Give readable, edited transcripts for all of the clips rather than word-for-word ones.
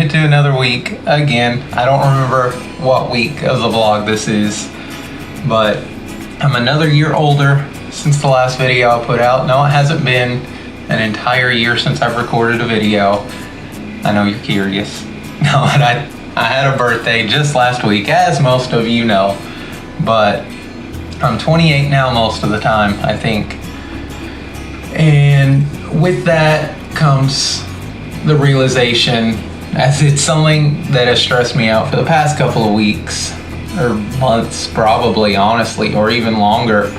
it to another week again. I don't remember what week of the vlog this is, but I'm another year older since the last video I put out. No, it hasn't been an entire year since I've recorded a video. I know you're curious. No, and I had a birthday just last week, as most of you know, but I'm 28 now most of the time, I think. And with that comes the realization, as it's something that has stressed me out for the past couple of weeks, or months probably, honestly, or even longer,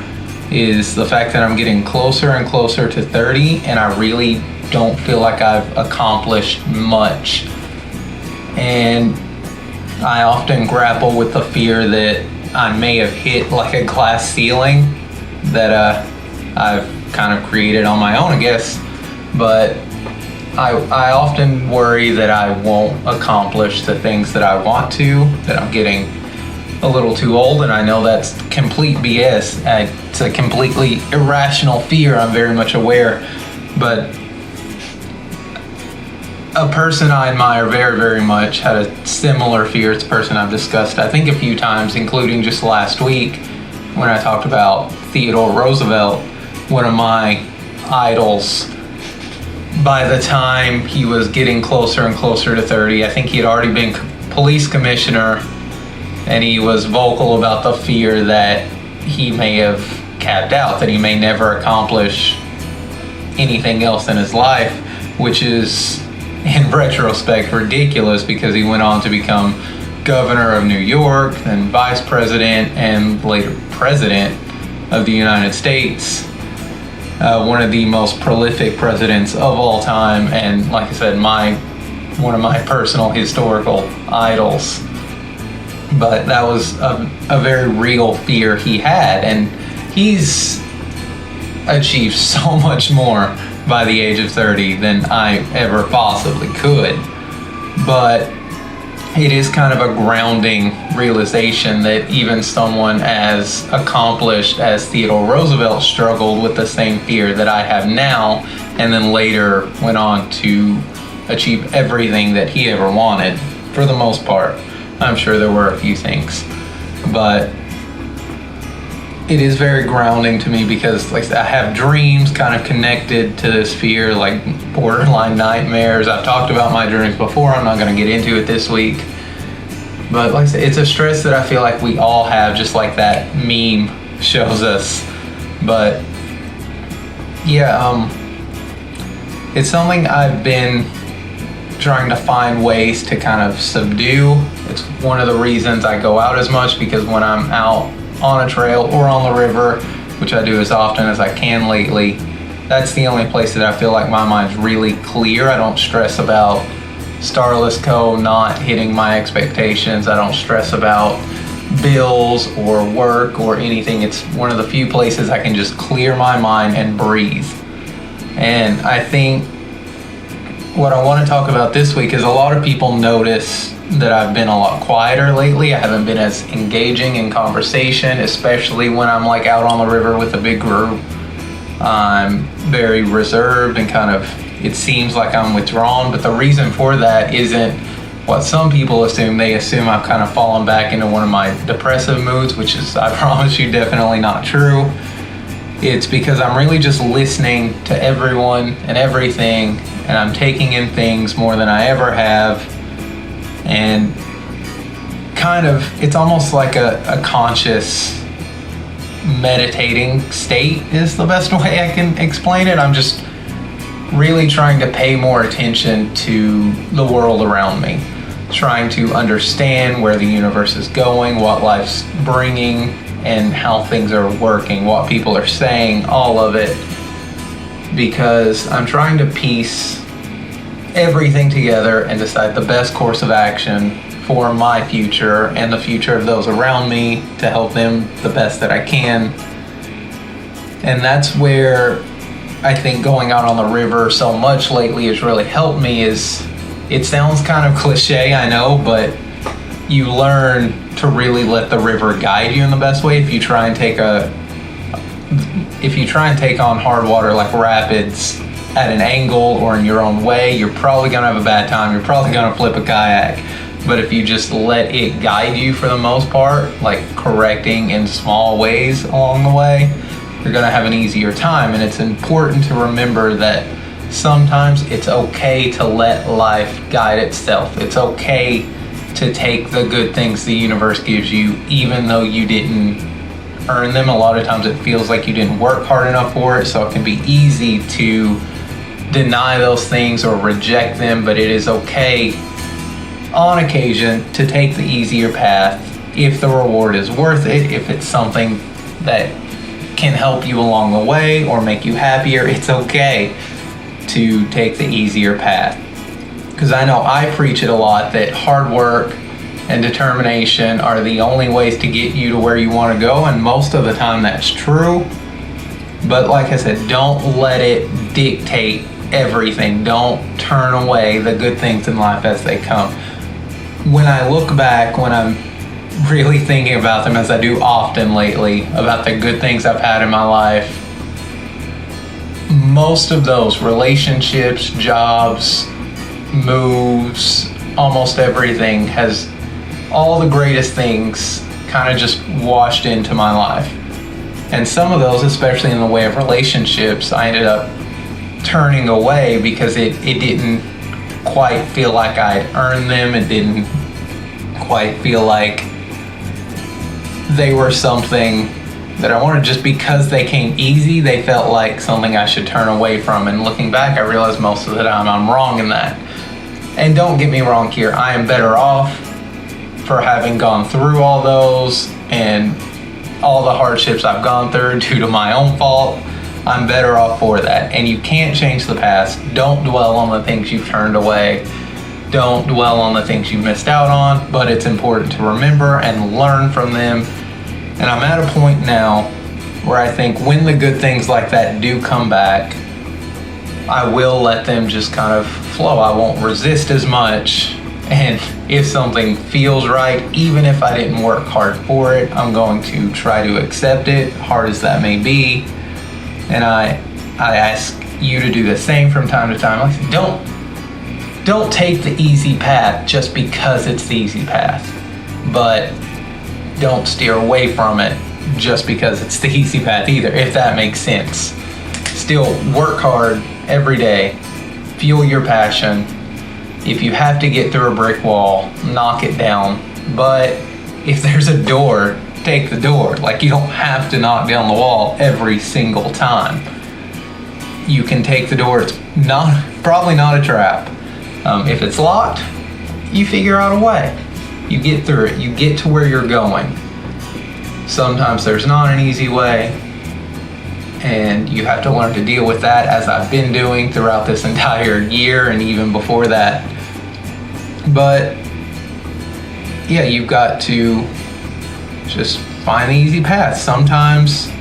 is the fact that I'm getting closer and closer to 30, and I really don't feel like I've accomplished much. And I often grapple with the fear that I may have hit like a glass ceiling that I've kind of created on my own, I guess. But I often worry that I won't accomplish the things that I want to, that I'm getting a little too old, and I know that's complete BS. It's a completely irrational fear, I'm very much aware, but a person I admire very, very much had a similar fear. It's a person I've discussed, I think, a few times, including just last week when I talked about Theodore Roosevelt, one of my idols. By the time he was getting closer and closer to 30, I think he had already been police commissioner, and he was vocal about the fear that he may have capped out, that he may never accomplish anything else in his life, which is, in retrospect, ridiculous, because he went on to become governor of New York, then vice president, and later president of the United States. One of the most prolific presidents of all time, and like I said, one of my personal historical idols. But that was a very real fear he had, and he's achieved so much more by the age of 30 than I ever possibly could. But it is kind of a grounding realization that even someone as accomplished as Theodore Roosevelt struggled with the same fear that I have now, and then later went on to achieve everything that he ever wanted, for the most part. I'm sure there were a few things, but it is very grounding to me, because like I have dreams kind of connected to this fear, like borderline nightmares. I've talked about my dreams before. I'm not going to get into it this week, but like I said, it's a stress that I feel like we all have, just like that meme shows us. But yeah, it's something I've been trying to find ways to kind of subdue. It's one of the reasons I go out as much, because when I'm out on a trail or on the river, which I do as often as I can lately, that's the only place that I feel like my mind's really clear. I don't stress about Starless Co. not hitting my expectations. I don't stress about bills or work or anything. It's one of the few places I can just clear my mind and breathe. And I think what I want to talk about this week is, a lot of people notice that I've been a lot quieter lately. I haven't been as engaging in conversation, especially when I'm like out on the river with a big group. I'm very reserved and kind of, it seems like I'm withdrawn, but the reason for that isn't what some people assume. They assume I've kind of fallen back into one of my depressive moods, which is, I promise you, definitely not true. It's because I'm really just listening to everyone and everything, and I'm taking in things more than I ever have. And kind of, it's almost like a conscious meditating state is the best way I can explain it. I'm just really trying to pay more attention to the world around me, trying to understand where the universe is going, what life's bringing, and how things are working, what people are saying, all of it, because I'm trying to piece everything together and decide the best course of action for my future and the future of those around me, to help them the best that I can. And that's where I think going out on the river so much lately has really helped me. Is, it sounds kind of cliche, I know, but you learn to really let the river guide you in the best way. If you try and take on hard water like rapids, at an angle or in your own way, you're probably going to have a bad time. You're probably going to flip a kayak. But if you just let it guide you for the most part, like correcting in small ways along the way, you're going to have an easier time. And it's important to remember that sometimes it's okay to let life guide itself. It's okay to take the good things the universe gives you, even though you didn't earn them. A lot of times it feels like you didn't work hard enough for it, so it can be easy to deny those things or reject them, but it is okay on occasion to take the easier path if the reward is worth it, if it's something that can help you along the way or make you happier. It's okay to take the easier path. Because I know I preach it a lot that hard work and determination are the only ways to get you to where you want to go, and most of the time that's true. But like I said, don't let it dictate everything. Don't turn away the good things in life as they come. When I look back, when I'm really thinking about them, as I do often lately, about the good things I've had in my life, most of those relationships, jobs, moves, almost everything has, all the greatest things kind of just washed into my life. And some of those, especially in the way of relationships, I ended up turning away because it didn't quite feel like I'd earned them. It didn't quite feel like they were something that I wanted. Just because they came easy, they felt like something I should turn away from. And looking back, I realized most of the time I'm wrong in that. And don't get me wrong here, I am better off for having gone through all those and all the hardships I've gone through due to my own fault. I'm better off for that. And you can't change the past. Don't dwell on the things you've turned away. Don't dwell on the things you missed out on, but it's important to remember and learn from them. And I'm at a point now where I think when the good things like that do come back, I will let them just kind of flow. I won't resist as much. And if something feels right, even if I didn't work hard for it, I'm going to try to accept it, hard as that may be. And I ask you to do the same from time to time. Like, don't take the easy path just because it's the easy path, but don't steer away from it just because it's the easy path either, if that makes sense. Still work hard every day, fuel your passion. If you have to get through a brick wall, knock it down. But if there's a door, take the door. Like, you don't have to knock down the wall every single time. You can take the door. It's probably not a trap. If it's locked, you figure out a way. You get through it. You get to where you're going. Sometimes there's not an easy way, and you have to learn to deal with that, as I've been doing throughout this entire year and even before that. But yeah, you've got to just find the easy path. Sometimes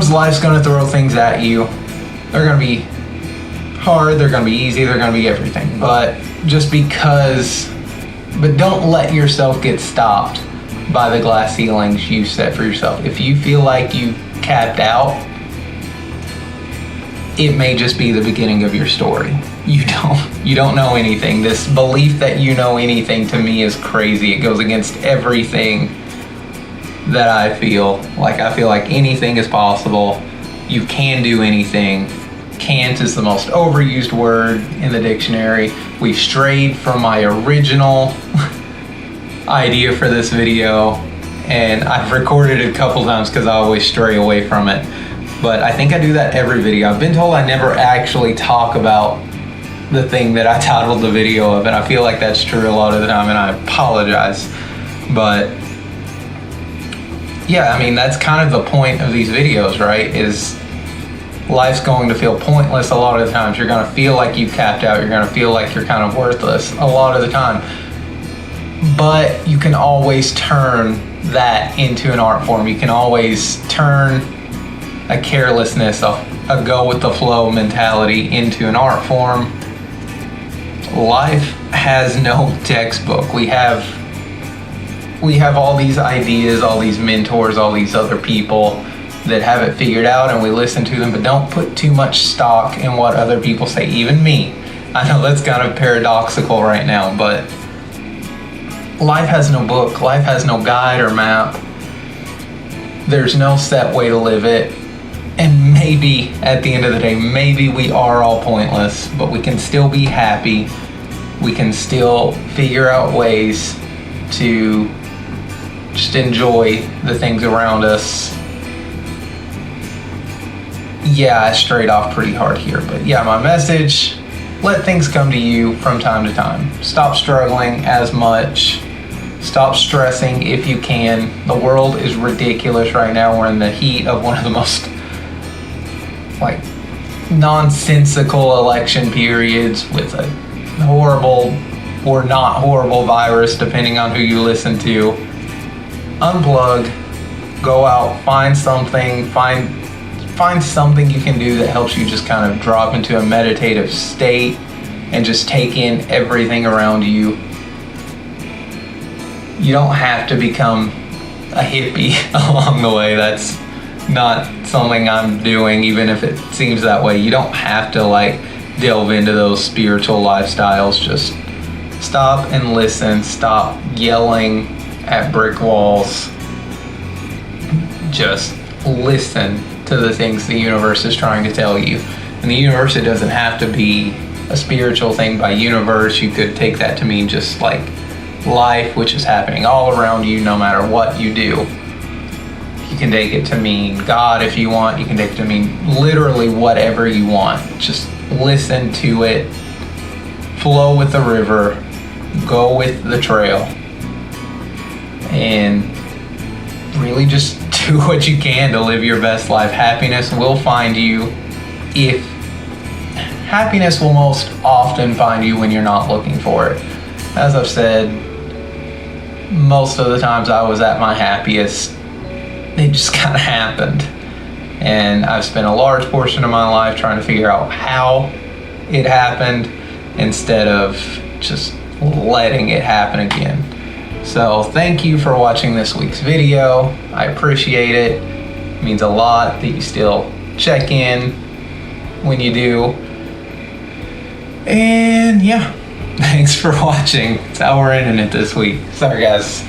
life's going to throw things at you. They're going to be hard, they're going to be easy, they're going to be everything. But don't let yourself get stopped by the glass ceilings you set for yourself. If you feel like you capped out, it may just be the beginning of your story. You don't know anything. This belief that you know anything, to me, is crazy. It goes against everything that I feel. Like, I feel like anything is possible. You can do anything. Can't is the most overused word in the dictionary. We've strayed from my original idea for this video, and I've recorded it a couple times because I always stray away from it. But I think I do that every video. I've been told I never actually talk about the thing that I titled the video of, and I feel like that's true a lot of the time, and I apologize. But yeah, I mean, that's kind of the point of these videos, right? Is life's going to feel pointless a lot of the times. You're going to feel like you capped out. You're going to feel like you're kind of worthless a lot of the time. But you can always turn that into an art form. You can always turn a carelessness, a go with the flow mentality into an art form. Life has no textbook. We have all these ideas, all these mentors, all these other people that have it figured out, and we listen to them, but don't put too much stock in what other people say, even me. I know that's kind of paradoxical right now, but life has no book, life has no guide or map. There's no set way to live it. And maybe, at the end of the day, maybe we are all pointless, but we can still be happy. We can still figure out ways to just enjoy the things around us. Yeah, I strayed off pretty hard here, but yeah, my message, let things come to you from time to time. Stop struggling as much. Stop stressing if you can. The world is ridiculous right now. We're in the heat of one of the most nonsensical election periods with a horrible or not horrible virus, depending on who you listen to. Unplug, go out, find something you can do that helps you just kind of drop into a meditative state and just take in everything around you. You don't have to become a hippie along the way. That's not something I'm doing, even if it seems that way. You don't have to delve into those spiritual lifestyles. Just stop and listen. Stop yelling at brick walls. Just listen to the things the universe is trying to tell you. And the universe, it doesn't have to be a spiritual thing. By universe, you could take that to mean just life, which is happening all around you no matter what you do. You can take it to mean God if you want. You can take it to mean literally whatever you want. Just listen to it. Flow with the river. Go with the trail. And really just do what you can to live your best life. Happiness will find you happiness will most often find you when you're not looking for it. As I've said, most of the times I was at my happiest, it just kind of happened. And I've spent a large portion of my life trying to figure out how it happened instead of just letting it happen again. So thank you for watching this week's video. I appreciate it. It means a lot that you still check in when you do. And yeah, thanks for watching. That's how we're ending it this week. Sorry guys.